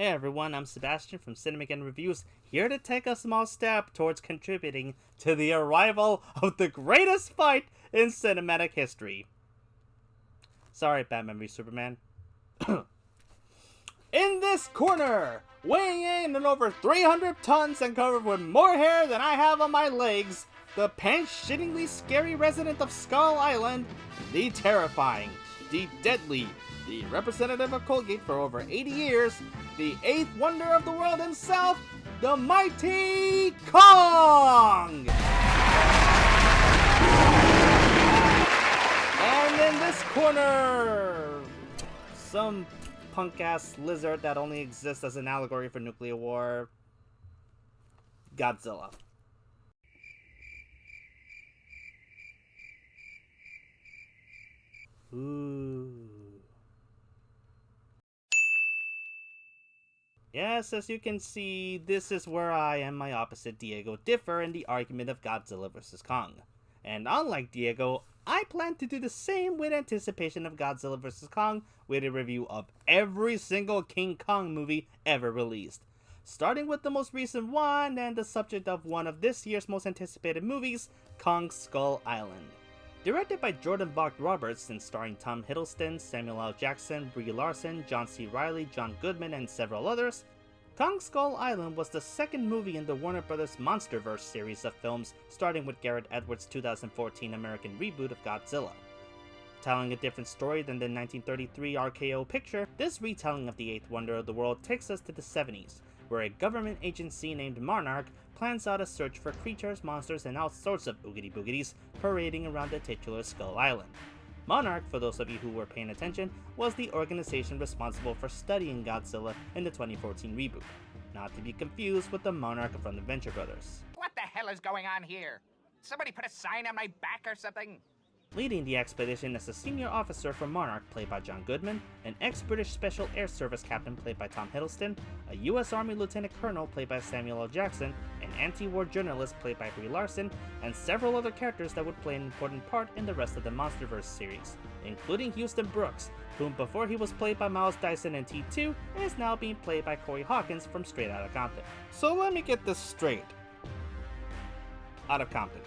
Hey everyone, I'm Sebastian from Cinemageddon Reviews, here to take a small step towards contributing to the arrival of the greatest fight in cinematic history. Sorry, Batman v Superman. In this corner, weighing in at over 300 tons and covered with more hair than I have on my legs, the pants-shittingly scary resident of Skull Island, the terrifying, the deadly, the representative of Colgate for over 80 years, the eighth wonder of the world himself, the mighty Kong! And in this corner, some punk-ass lizard that only exists as an allegory for nuclear war, Godzilla. Ooh. Yes, as you can see, this is where I and my opposite Diego differ in the argument of Godzilla vs. Kong. And unlike Diego, I plan to do the same with anticipation of Godzilla vs. Kong with a review of every single King Kong movie ever released. Starting with the most recent one and the subject of one of this year's most anticipated movies, Kong Skull Island. Directed by Jordan Vogt-Roberts and starring Tom Hiddleston, Samuel L. Jackson, Brie Larson, John C. Reilly, John Goodman, and several others, Kong Skull Island was the second movie in the Warner Bros. Monsterverse series of films, starting with Gareth Edwards' 2014 American reboot of Godzilla. Telling a different story than the 1933 RKO picture, this retelling of the eighth wonder of the world takes us to the 70s, where a government agency named Monarch plans out a search for creatures, monsters, and all sorts of oogity boogities parading around the titular Skull Island. Monarch, for those of you who were paying attention, was the organization responsible for studying Godzilla in the 2014 reboot, not to be confused with the Monarch from the Venture Brothers. What the hell is going on here? Somebody put a sign on my back or something? Leading the expedition is a senior officer from Monarch played by John Goodman, an ex-British Special Air Service captain played by Tom Hiddleston, a US Army Lieutenant Colonel played by Samuel L. Jackson, an anti-war journalist played by Brie Larson, and several other characters that would play an important part in the rest of the Monsterverse series, including Houston Brooks, whom before he was played by Miles Dyson in T2, is now being played by Corey Hawkins from Straight Outta Compton. So let me get this straight. Out of Compton.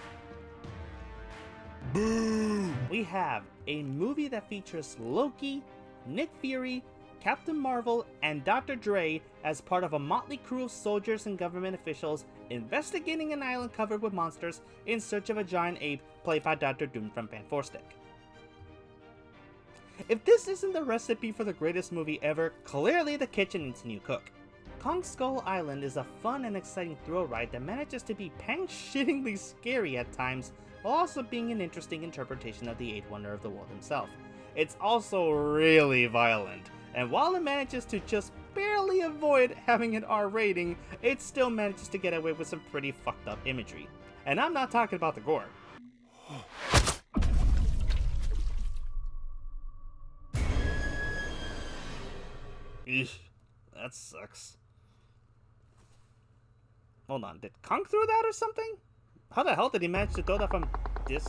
Boom! We have a movie that features Loki, Nick Fury, Captain Marvel, and Dr. Dre as part of a motley crew of soldiers and government officials investigating an island covered with monsters in search of a giant ape played by Dr. Doom from Fan 4 Stick. If this isn't the recipe for the greatest movie ever, clearly the kitchen needs a new cook. Kong Skull Island is a fun and exciting thrill ride that manages to be pants-shittingly scary at times, while also being an interesting interpretation of the eighth wonder of the world himself. It's also really violent, and while it manages to just barely avoid having an R rating, it still manages to get away with some pretty fucked up imagery. And I'm not talking about the gore. Eesh, that sucks. Hold on, did Kong throw that or something? How the hell did he manage to throw that from this?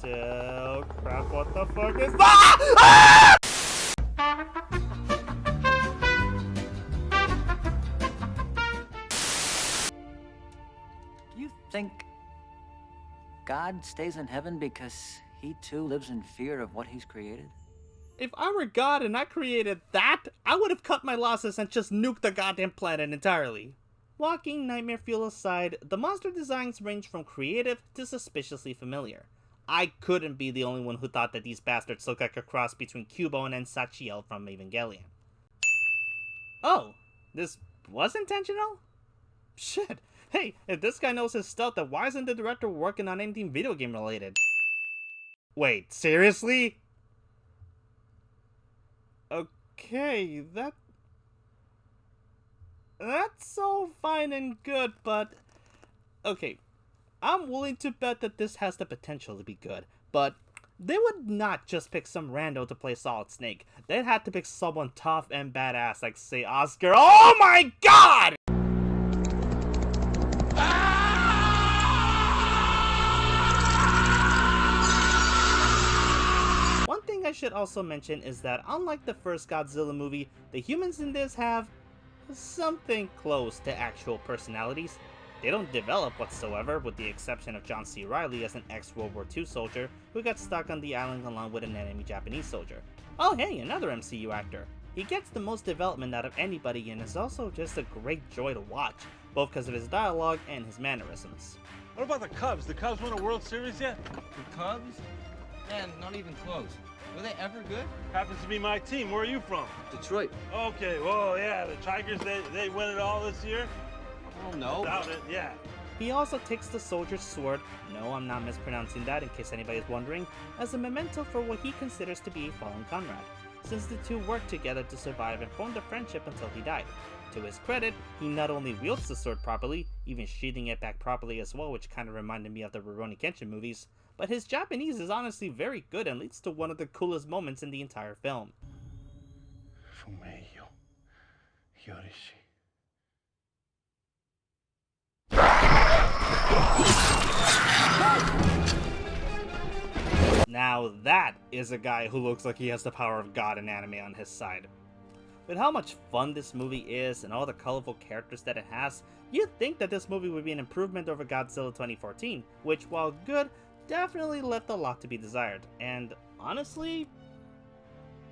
Oh crap, what the fuck is that? You think God stays in heaven because he too lives in fear of what he's created? If I were God and I created that, I would have cut my losses and just nuked the goddamn planet entirely. Walking nightmare fuel aside, the monster designs range from creative to suspiciously familiar. I couldn't be the only one who thought that these bastards look like a cross between Cubone and Sachiel from Evangelion. Oh, this was intentional? Shit, hey, if this guy knows his stuff, then why isn't the director working on anything video game related? Wait, seriously? Okay, that's all fine and good, but okay, I'm willing to bet that this has the potential to be good, but they would not just pick some rando to play Solid Snake. They'd have to pick someone tough and badass like, say, Oscar. Oh my god! One thing I should also mention is that unlike the first Godzilla movie, the humans in this have something close to actual personalities. They don't develop whatsoever, with the exception of John C. Reilly as an ex-World War II soldier who got stuck on the island along with an enemy Japanese soldier. Oh hey, another MCU actor. He gets the most development out of anybody and is also just a great joy to watch, both because of his dialogue and his mannerisms. What about the Cubs? The Cubs win a World Series yet? The Cubs? Man, not even close. Were they ever good? Happens to be my team. Where are you from? Detroit. Okay, well, yeah, the Tigers, they win it all this year? Oh, no. Doubt it, yeah. He also takes the soldier's sword, no, I'm not mispronouncing that in case anybody is wondering, as a memento for what he considers to be a fallen comrade, since the two worked together to survive and formed a friendship until he died. To his credit, he not only wields the sword properly, even sheathing it back properly as well, which kind of reminded me of the Rurouni Kenshin movies, but his Japanese is honestly very good and leads to one of the coolest moments in the entire film. Fumeyo Yorishi. Now that is a guy who looks like he has the power of God in anime on his side. With how much fun this movie is and all the colorful characters that it has, you'd think that this movie would be an improvement over Godzilla 2014, which, while good, definitely left a lot to be desired, and honestly,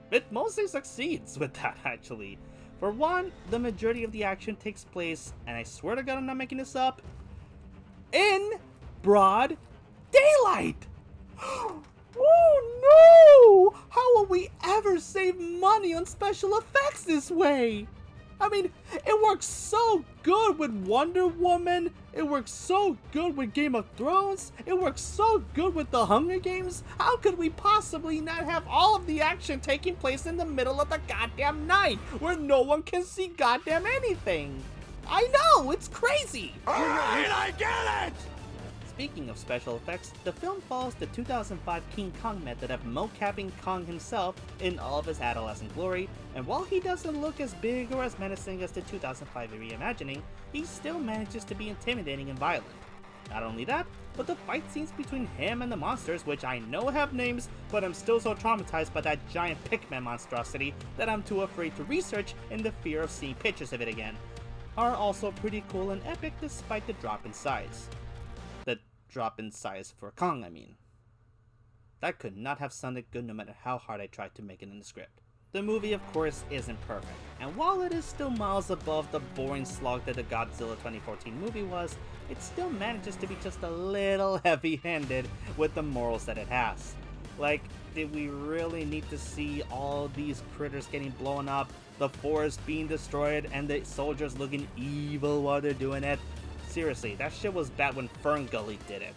it mostly succeeds with that actually. For one, the majority of the action takes place, and I swear to God I'm not making this up, in broad daylight! Oh no! How will we ever save money on special effects this way? I mean, it works so good with Wonder Woman, it works so good with Game of Thrones, it works so good with The Hunger Games. How could we possibly not have all of the action taking place in the middle of the goddamn night, where no one can see goddamn anything? I know, it's crazy! Alright, I get it! Speaking of special effects, the film follows the 2005 King Kong method of mocapping Kong himself in all of his adolescent glory, and while he doesn't look as big or as menacing as the 2005 reimagining, he still manages to be intimidating and violent. Not only that, but the fight scenes between him and the monsters, which I know have names, but I'm still so traumatized by that giant Pikmin monstrosity that I'm too afraid to research in the fear of seeing pictures of it again, are also pretty cool and epic despite the drop in size. The drop in size for Kong, I mean. That could not have sounded good no matter how hard I tried to make it in the script. The movie, of course, isn't perfect, and while it is still miles above the boring slog that the Godzilla 2014 movie was, it still manages to be just a little heavy-handed with the morals that it has. Like, did we really need to see all these critters getting blown up, the forest being destroyed, and the soldiers looking evil while they're doing it? Seriously, that shit was bad when Fern Gully did it.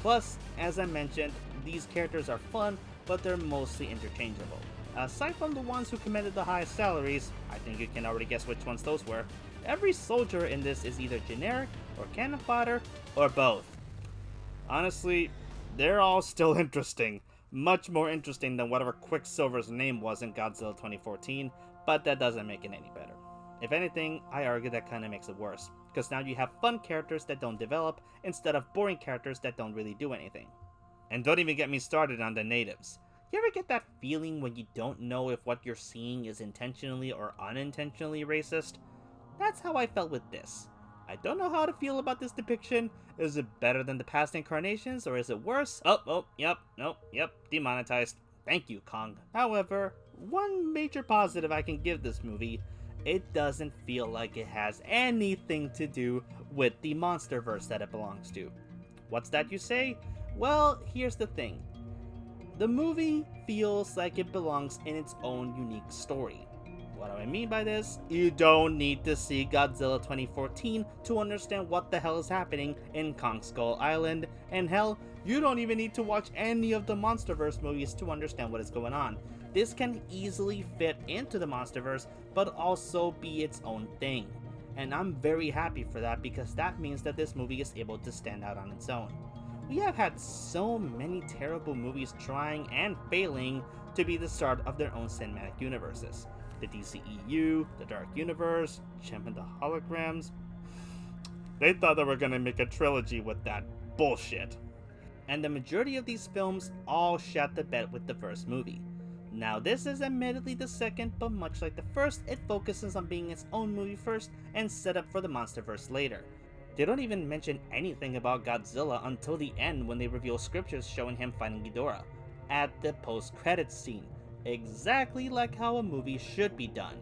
Plus, as I mentioned, these characters are fun, but they're mostly interchangeable. Aside from the ones who commanded the highest salaries, I think you can already guess which ones those were, every soldier in this is either generic, or cannon fodder, or both. Honestly, they're all still interesting. Much more interesting than whatever Quicksilver's name was in Godzilla 2014, but that doesn't make it any better. If anything, I argue that kinda makes it worse, because now you have fun characters that don't develop, instead of boring characters that don't really do anything. And don't even get me started on the natives. You ever get that feeling when you don't know if what you're seeing is intentionally or unintentionally racist? That's how I felt with this. I don't know how to feel about this depiction. Is it better than the past incarnations, or is it worse? Yep, demonetized. Thank you, Kong. However, one major positive I can give this movie, it doesn't feel like it has anything to do with the Monsterverse that it belongs to. What's that you say? Well, here's the thing. The movie feels like it belongs in its own unique story. What do I mean by this? You don't need to see Godzilla 2014 to understand what the hell is happening in Kong Skull Island, and hell, you don't even need to watch any of the Monsterverse movies to understand what is going on. This can easily fit into the Monsterverse, but also be its own thing. And I'm very happy for that, because that means that this movie is able to stand out on its own. We have had so many terrible movies trying and failing to be the start of their own cinematic universes. The DCEU, the Dark Universe, Champ and the Holograms. They thought they were gonna make a trilogy with that bullshit. And the majority of these films all shot the bed with the first movie. Now this is admittedly the second, but much like the first, it focuses on being its own movie first and set up for the Monsterverse later. They don't even mention anything about Godzilla until the end when they reveal scriptures showing him fighting Ghidorah, at the post-credits scene, exactly like how a movie should be done.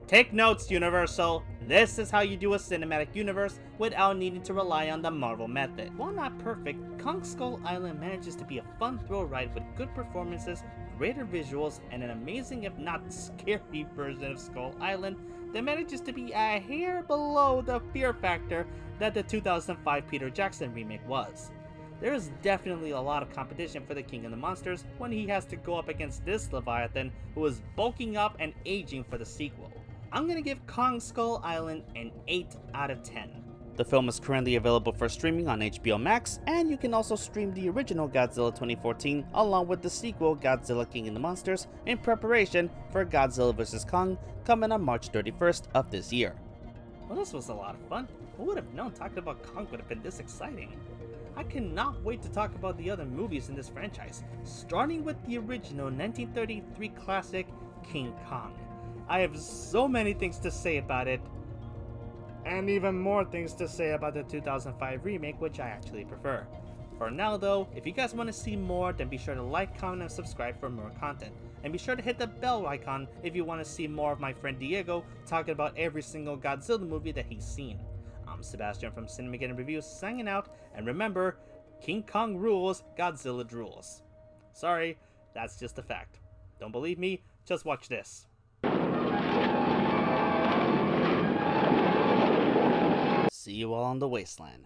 Take notes, Universal! This is how you do a cinematic universe without needing to rely on the Marvel method. While not perfect, Kong Skull Island manages to be a fun thrill ride with good performances, greater visuals, and an amazing if not scary version of Skull Island that manages to be a hair below the fear factor that the 2005 Peter Jackson remake was. There is definitely a lot of competition for the King of the Monsters when he has to go up against this Leviathan who is bulking up and aging for the sequel. I'm gonna give Kong Skull Island an 8 out of 10. The film is currently available for streaming on HBO Max, and you can also stream the original Godzilla 2014 along with the sequel Godzilla King of the Monsters in preparation for Godzilla vs. Kong coming on March 31st of this year. Well, this was a lot of fun. Who would have known talking about Kong would have been this exciting? I cannot wait to talk about the other movies in this franchise, starting with the original 1933 classic King Kong. I have so many things to say about it, and even more things to say about the 2005 remake, which I actually prefer. For now though, if you guys want to see more, then be sure to like, comment, and subscribe for more content. And be sure to hit the bell icon if you want to see more of my friend Diego talking about every single Godzilla movie that he's seen. I'm Sebastian from Cinemageddon Reviews signing out, and remember, King Kong rules, Godzilla drools. Sorry, that's just a fact. Don't believe me? Just watch this. See you all on the wasteland.